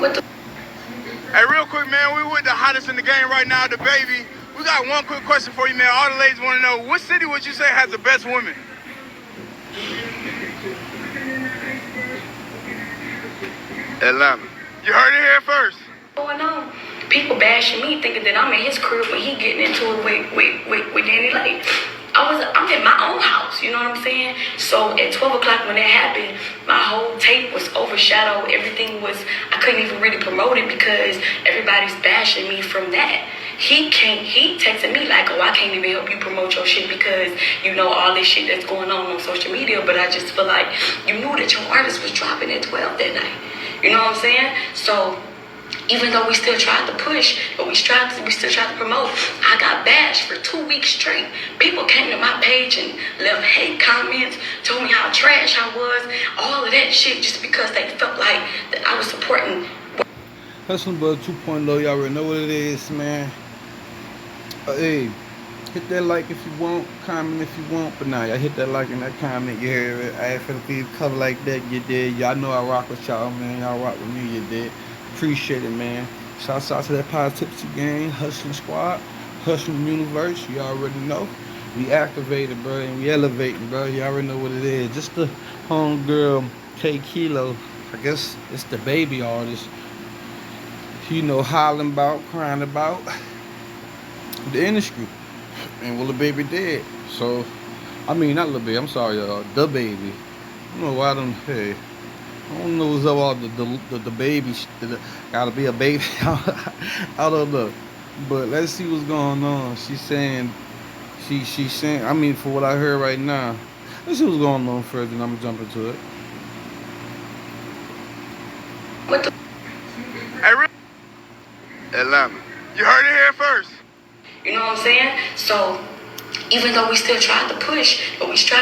What the? Hey, real quick, man, we with the hottest in the game right now, the baby. We got one quick question for you, man. All the ladies want to know, what city would you say has the best women? Atlanta. You heard it here first. Going on? People bashing me, thinking that I'm in his crib when he getting into it with Danny Lake. I'm in my own house, you know what I'm saying? So at 12 o'clock when that happened, my whole tape was overshadowed. Everything was, I couldn't even really promote it because everybody's bashing me from that. He texted me like, oh, I can't even help you promote your shit because you know all this shit that's going on social media. But I just feel like you knew that your artist was dropping at 12 that night. You know what I'm saying? So even though we still tried to push, but we still tried to promote, I got bashed for 2 weeks straight. People came to my page and left hate comments, told me how trash I was, all of that shit just because they felt like that I was supporting. Hussleinbud 2.0, y'all already know what it is, man. Hey, hit that like if you want, comment if you want, but nah, y'all hit that like and that comment, you hear it. I ain't finna leave cover like that, you did. Y'all know I rock with y'all, man. Y'all rock with me, you did. Appreciate it, man. Shouts out to that Positivity Gang, Hustling Squad, Hustling Universe. You already know. We activated, bro, and we elevating, bro. You already know what it is. Just the homegirl, K Kilo. I guess it's the baby artist. You know, hollering about, crying about the industry. And well, the baby dead. So, I mean, not little baby. I'm sorry, y'all. The baby. You know why them? Hey, I don't know what's up all the baby. Gotta be a baby. I don't know. But let's see what's going on. She's saying, she's saying. I mean, for what I heard right now, let's see what's going on first, and I'm gonna jump into it. What the? Hey, Atlanta. You heard it here first. You know what I'm saying? So even though we still tried to push, but we still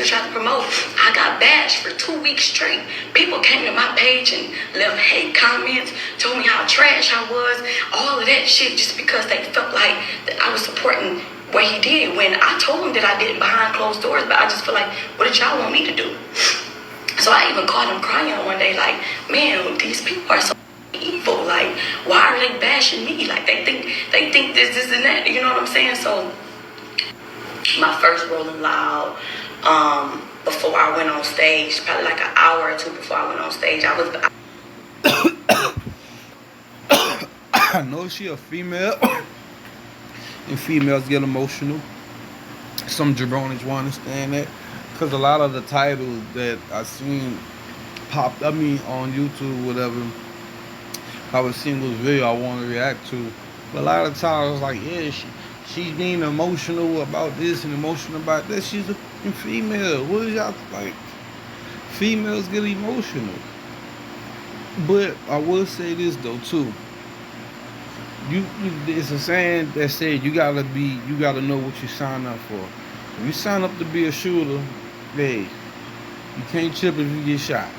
tried to promote, I got bashed for 2 weeks straight. People came to my page and left hate comments, told me how trash I was, all of that shit just because they felt like that I was supporting what he did when I told him that I did it behind closed doors, but I just feel like, what did y'all want me to do? So I even called him crying one day like, man, these people are so evil. Like, why are they bashing me? Like, they think this and that. You know what I'm saying? So my first Rolling Loud, before I went on stage, probably like an hour or two before I went on stage, I know she a female, and females get emotional. Some jabronis won't understand that, because a lot of the titles that I seen popped, I mean, on YouTube, whatever, I was seeing this video I want to react to. But a lot of times I was like, yeah, she's being emotional about this and emotional about that. She's a female. What is y'all like? Females get emotional. But I will say this though too. It's a saying that said you gotta know what you sign up for. If you sign up to be a shooter, hey, you can't chip if you get shot.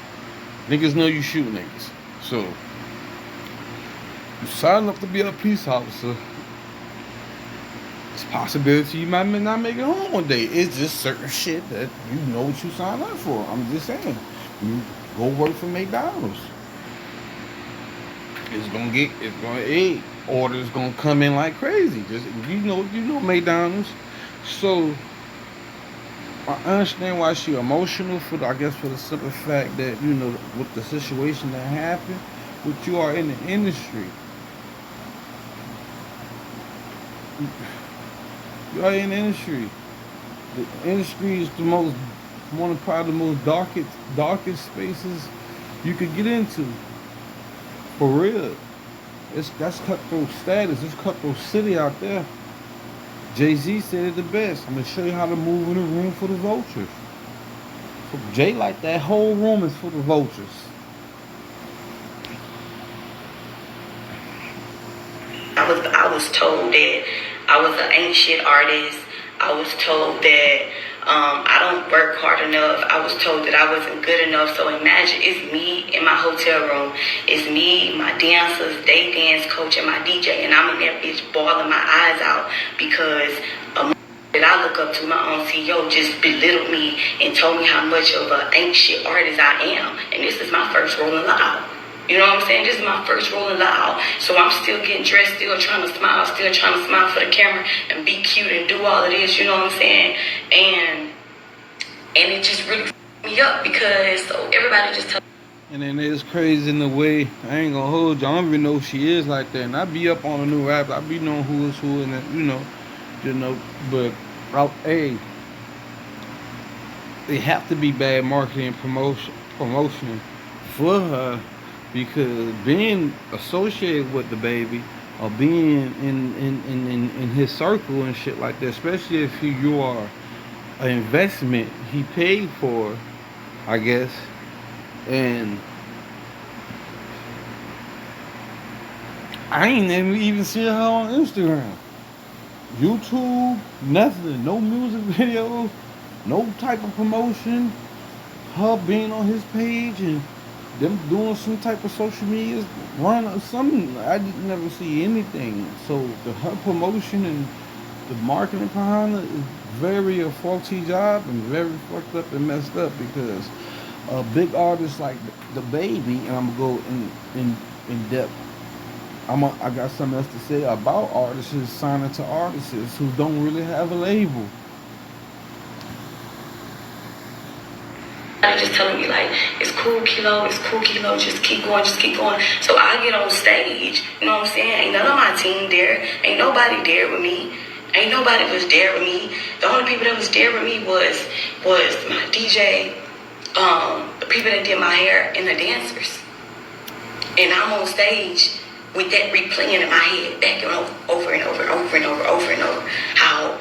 Niggas know you shoot niggas. So you sign up to be a police officer, it's a possibility you might not make it home one day. It's just certain shit that you know what you sign up for. I'm just saying. You go work for McDonald's. Orders gonna come in like crazy. Just you know McDonald's. So I understand why she emotional for the simple fact that, you know, with the situation that happened, but you are in the industry. You are in the industry. The industry is one of probably the most darkest spaces you could get into. For real. That's cutthroat status. It's cutthroat city out there. Jay-Z said it the best. I'm gonna show you how to move in a room for the vultures. So Jay, like, that whole room is for the vultures. I was told that I was an ain't shit artist. I was told that I don't work hard enough. I was told that I wasn't good enough. So imagine, it's me in my hotel room. It's me, my dancers, day dance coach, and my DJ. And I'm in that bitch bawling my eyes out because that I look up to, my own CEO, just belittled me and told me how much of an ain't shit artist I am. And this is my first Rolling Loud. You know what I'm saying? This is my first Rolling Loud. So I'm still getting dressed, still trying to smile for the camera and be cute and do all of this, you know what I'm saying? And it just really f***ed me up because so everybody just And then it's crazy in the way, I ain't gonna hold you, I don't even know if she is like that. And I be up on a new rap, I be knowing who is who, and you know, but, hey, it have to be bad marketing and promotion for her, because being associated with the baby or being in his circle and shit like that, especially if you are an investment he paid for, I guess. And I ain't never even seen her on Instagram, YouTube, nothing, no music videos, no type of promotion. Her being on his page and them doing some type of social media run or something, I did never see anything. So her promotion and the marketing behind it is very a faulty job and very fucked up and messed up, because a big artist like the baby, and I'm gonna go in depth. I got something else to say about artists signing to artists who don't really have a label. just telling me like, it's cool, Kilo, just keep going. So I get on stage, you know what I'm saying? Ain't none of my team there, ain't nobody there with me. Ain't nobody was there with me. The only people that was there with me was my DJ, the people that did my hair, and the dancers. And I'm on stage with that replaying in my head, back and over and over. How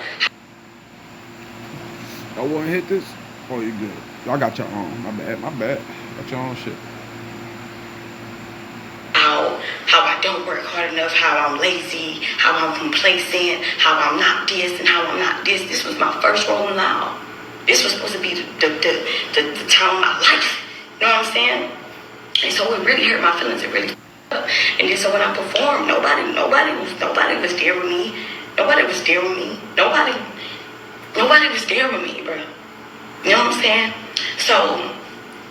I want to hit this? Oh, you good. Y'all got your own. My bad. Got your own shit. How I don't work hard enough, how I'm lazy, how I'm complacent, how I'm not this and how I'm not this. This was my first Rolling Loud. This was supposed to be the time of my life. You know what I'm saying? And so it really hurt my feelings. It really up. And then so when I performed, nobody was there with me. Nobody was there with me, bro. You know what I'm saying? So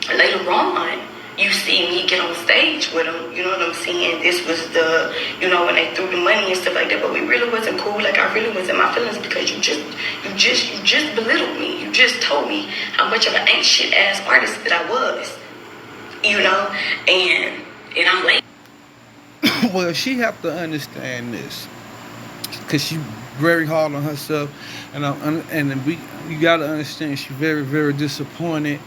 later on, you see me get on stage with them, you know what I'm saying? This was the, when they threw the money and stuff like that, but we really wasn't cool. Like, I really was in my feelings because you just belittled me. You just told me how much of an ain't shit ass artist that I was, and I'm like. Well, she have to understand this, because she very hard on herself, and you gotta understand she's very, very disappointed.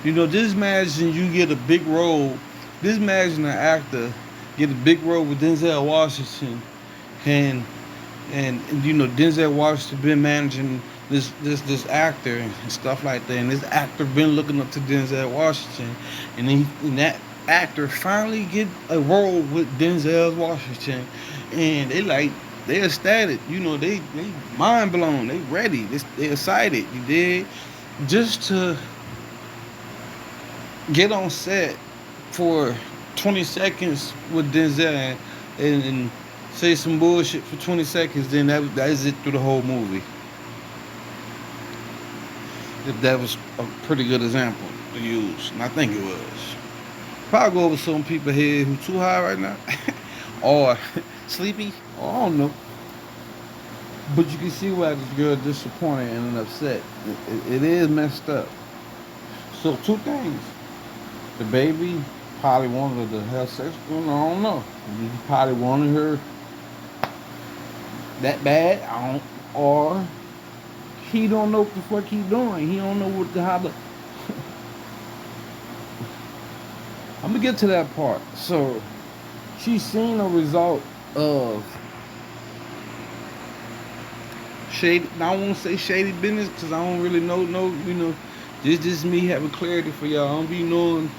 Just imagine you get a big role. Just imagine an actor get a big role with Denzel Washington, and Denzel Washington been managing this actor and stuff like that, and this actor been looking up to Denzel Washington, and that actor finally get a role with Denzel Washington, and they ecstatic, they mind blown, they ready, they excited, you did, just to get on set for 20 seconds with Denzel and say some bullshit for 20 seconds, then that is it through the whole movie. If that was a pretty good example to use, and I think it was. Probably go over some people here who too high right now, or sleepy, or I don't know. But you can see why this girl disappointed and upset. It is messed up. So 2 things. The baby probably wanted her to have sex with him. I don't know. He probably wanted her that bad. Or he don't know what the fuck he doing. He don't know how to. I'm gonna get to that part. So she's seen a result of shady. I won't say shady business because I don't really know. This just me having clarity for y'all. I don't be knowing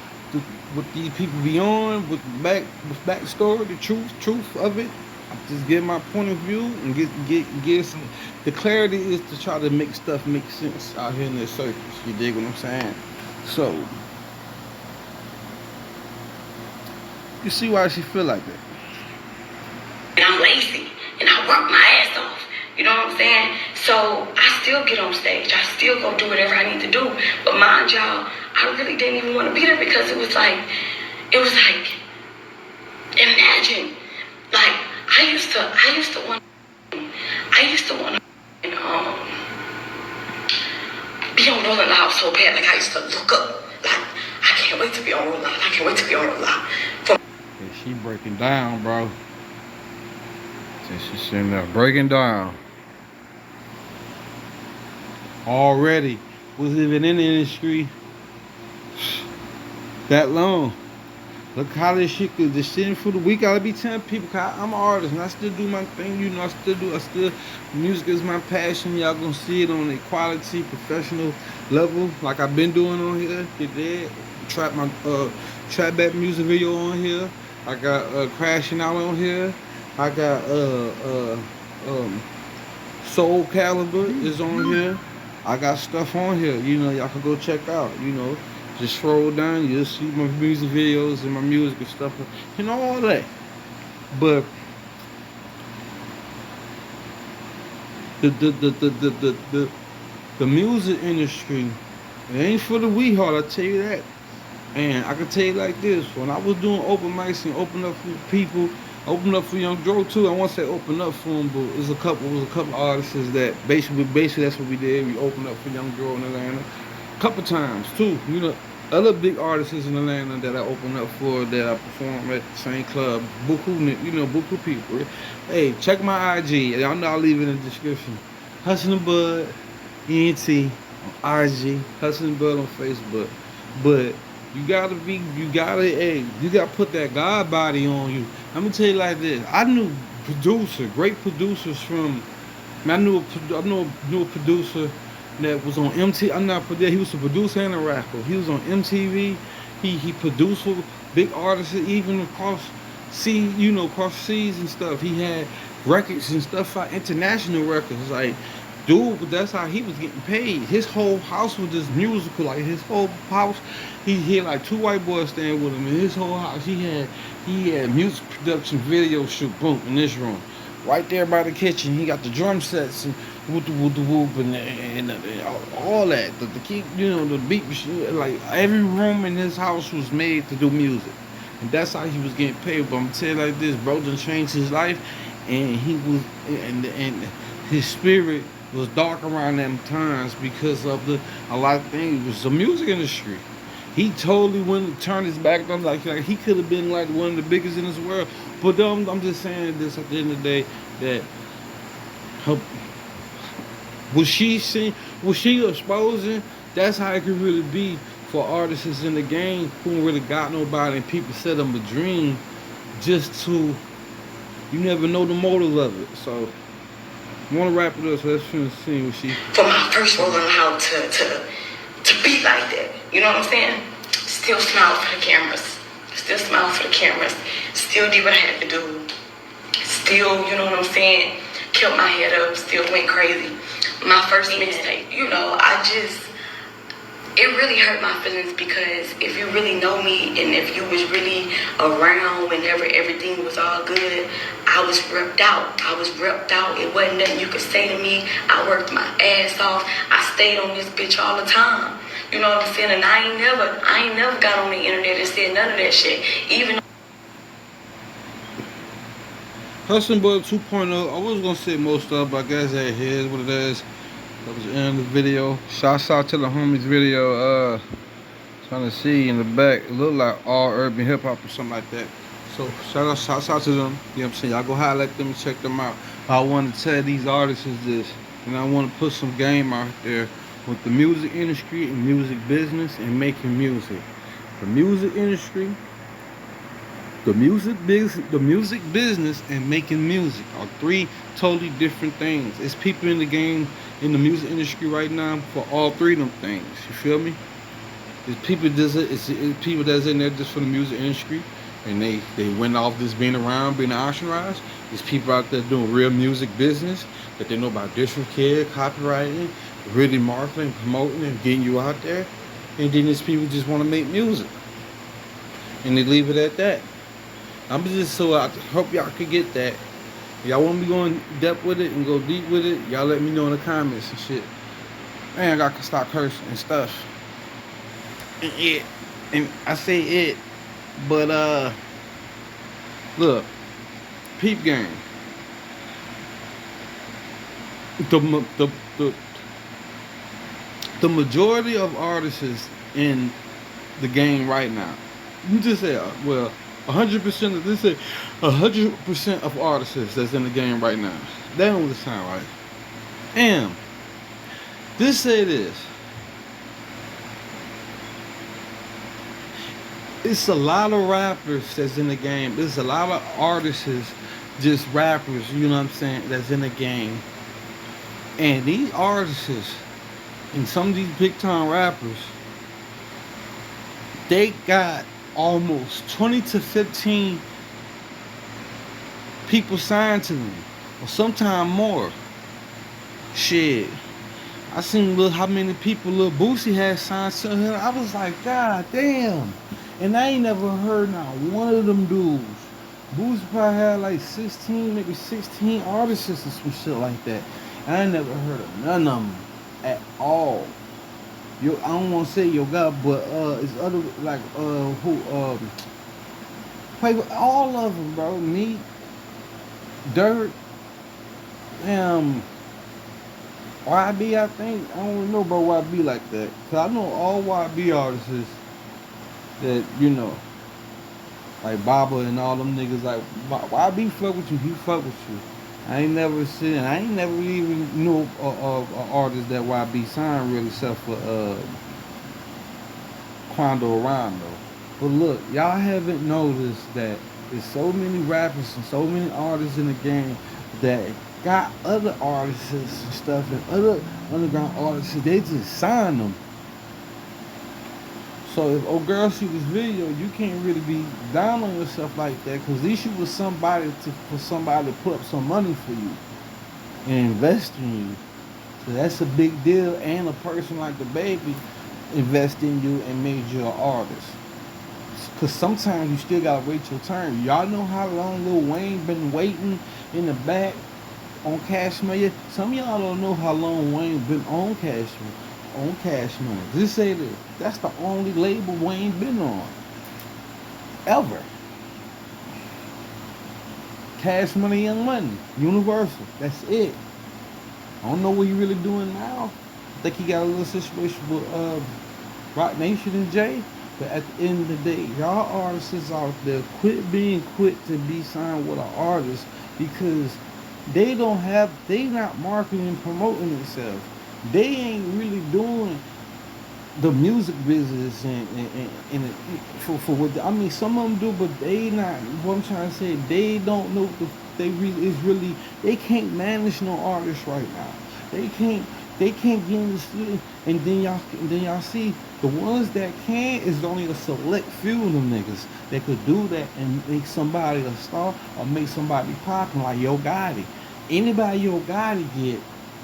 what these people be on, with backstory, the truth of it. I just give my point of view and get some. The clarity is to try to make stuff make sense out here in this circus. You dig what I'm saying? So you see why she feel like that. And I'm lazy and I work my ass off. You know what I'm saying? So I still get on stage. I still go do whatever I need to do. But mind y'all, I really didn't even want to be there because it was like Imagine, like I used to want to be on Rolling Loud so bad. Like I used to look up, like I can't wait to be on Rolling Loud. I can't wait to be on Rolling Loud. Yeah, she breaking down, bro. She's sitting there breaking down. Already was living in the industry that long. Look how this shit could just sitting for the week. Gotta be telling people, cause I'm an artist and I still do my thing. You know, music is my passion. Y'all gonna see it on a quality, professional level, like I've been doing on here. Get there, trap back music video on here. I got Crashing Out on here. I got Soul Caliber is on here. I got stuff on here. You know, y'all can go check out. You know. Just scroll down, you'll see my music videos and my music and stuff, and all that. But the music industry, it ain't for the weak heart, I tell you that. And I can tell you like this: when I was doing open mics and open up for people, open up for Young Dro too. I won't say open up for him, but it was a couple artists that basically that's what we did. We opened up for Young Dro in Atlanta. Couple times too, you know, other big artists in Atlanta that I opened up for, that I perform at the same club. Buku people. Hey, check my IG. Y'all know I'll leave it in the description. Hussleinbud, ENT on IG, Hussleinbud on Facebook. But you gotta put that God body on you. Let me tell you like this. I knew great producers from. I knew a producer that was on MTV. He was a producer and a rapper. He was on MTV. He produced for big artists, even across seas and stuff. He had records and stuff like international records. Like, dude, but that's how he was getting paid. His whole house was just musical. Like his whole house, he had like 2 white boys staying with him. In his whole house, he had music production, video shoot, boom, in this room. Right there by the kitchen, he got the drum sets and whoop and all that. The key, the beat machine. Like every room in his house was made to do music, and that's how he was getting paid. But I'm telling you like this, bro, done changed his life, and he was and his spirit was dark around them times because of a lot of things. It was the music industry. He totally wouldn't turn his back on, like he could have been like one of the biggest in this world. But I'm just saying this at the end of the day, that what she exposing, that's how it could really be for artists in the game who don't really got nobody, and people set them a dream just to, you never know the motive of it. So I want to wrap it up, so let's finish seeing what she. For my first Rolling Loud to be like that, you know what I'm saying? Still smile for the cameras. Still smile for the cameras. Still did what I had to do. Still, you know what I'm saying? Kept my head up. Still went crazy. My first mixtape, it really hurt my feelings, because if you really know me and if you was really around whenever everything was all good, I was repped out. It wasn't nothing you could say to me. I worked my ass off. I stayed on this bitch all the time. You know what I'm saying? And I ain't never got on the internet and said none of that shit. Even Hussleinbud 2.0. I was gonna say most of, but I guess that here's what it is. That was the end of the video. Shouts out to the homies video. Trying to see in the back. It looked like all urban hip hop or something like that. So shouts out to them. You know what I'm saying? Y'all go holler at them and check them out. I want to tell these artists is this, and I want to put some game out there with the music industry and music business and making music. The music industry, the music business, and making music are 3 totally different things. It's people in the game, in the music industry right now, for all 3 of them things. You feel me? It's people that's in there just for the music industry, and they went off this being around, being ostracized. There's people out there doing real music business that they know about district care, copywriting, really marketing, promoting, and getting you out there. And then there's people just want to make music, and they leave it at that. I hope y'all could get that. Y'all want me going depth with it and go deep with it, y'all let me know in the comments and shit. Man, I gotta stop cursing and stuff. And I say it, but Look, peep game. The the majority of artists in the game right now. You just say, well, 100% of this. Say 100% of artists that's in the game right now. That don't sound right. Damn. This say this. It's a lot of rappers that's in the game. There's a lot of artists, just rappers, you know what I'm saying, that's in the game. And these artists and some of these big time rappers, they got almost 20 to 15 people signed to them, or sometime more. Shit, I seen how many people Lil Boosie had signed to him. I was like, God damn. And I ain't never heard not one of them dudes. Boosie probably had like 16, maybe 16 artists or some shit like that. And I ain't never heard of none of them at all. I don't want to say Yo God, but it's other like who play with all of them, bro. Me, Dirt, YB. I think I don't know about YB like that, cause I know all YB artists that like Baba and all them niggas. Like YB fuck with you, he fuck with you. I ain't never even knew a artist that YB signed really, except for Quando Rondo. But look, y'all haven't noticed that there's so many rappers and so many artists in the game that got other artists and stuff, and other underground artists, they just sign them. So if old girl see this video, you can't really be down on yourself like that, because at least you was for somebody to put up some money for you and invest in you. So that's a big deal. And a person like the baby invest in you and made you an artist. Because sometimes you still gotta wait your turn. Y'all know how long Lil Wayne been waiting in the back on Cash Money? Some of y'all don't know how long Wayne been on Cash Money. Just say this. That's the only label Wayne been on. Ever. Cash Money, Young Money. Universal. That's it. I don't know what he really doing now. I think he got a little situation with Rock Nation and Jay. But at the end of the day, y'all artists out there, quit being quick to be signed with an artist, because they not marketing and promoting themselves. They ain't really doing the music business and for what I mean. Some of them do, but they not. What I'm trying to say, they don't know they can't manage no artists right now. They can't get in the studio, and then y'all see the ones that can is only a select few of them niggas that could do that and make somebody a star or make somebody popping, like Yo Gotti. Anybody Yo Gotti get,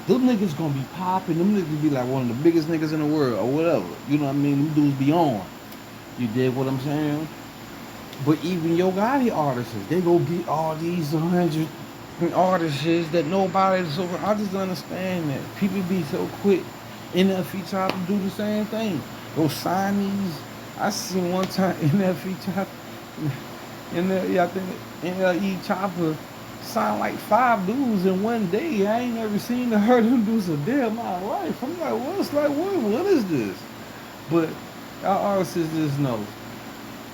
them niggas gonna be popping. Them niggas be like one of the biggest niggas in the world or whatever. You know what I mean? Them dudes be on. You dig what I'm saying? But even Yo Gotti artists, they go get all these 100 artists that nobody. So I just understand that people be so quick. NFE tried to do the same thing. Go sign these. I seen one time NFE tried. I think NLE Chopper signed like 5 dudes in one day. I ain't never seen or heard him do a day of my life. I'm like, what is this? But our artists just know.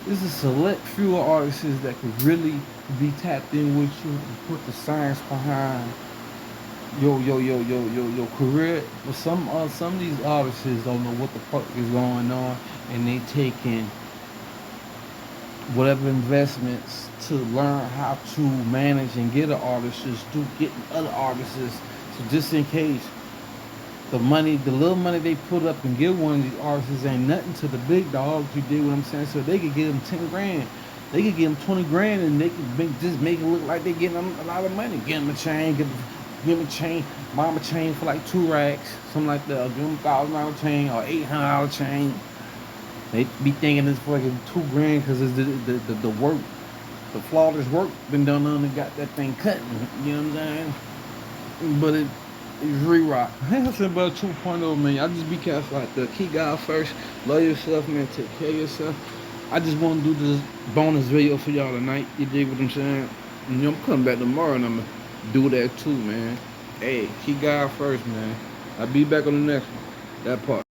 There's a select few artists that could really be tapped in with you and put the science behind your career. But some of these artists don't know what the fuck is going on, and they taking whatever investments to learn how to manage and get an artist to getting other artists. So just in case the little money they put up and give one of these artists ain't nothing to the big dogs. You dig what I'm saying? So they could give them 10 grand. They could give them 20 grand and they could just make it look like they getting them a lot of money. Give them a chain, give them a chain, mama chain for like 2 racks, something like that. Or give them $1,000 chain or $800 chain. They be thinking it's fucking 2 grand because it's the work, the flawless work been done on and got that thing cutting. You know what I'm saying? But it's re-rock. That's about 2.0, man. Y'all just be careful out there. Keep God first. Love yourself, man. Take care of yourself. I just want to do this bonus video for y'all tonight. You dig what I'm saying? And I'm coming back tomorrow and I'm going to do that too, man. Hey, keep God first, man. I'll be back on the next one. That part.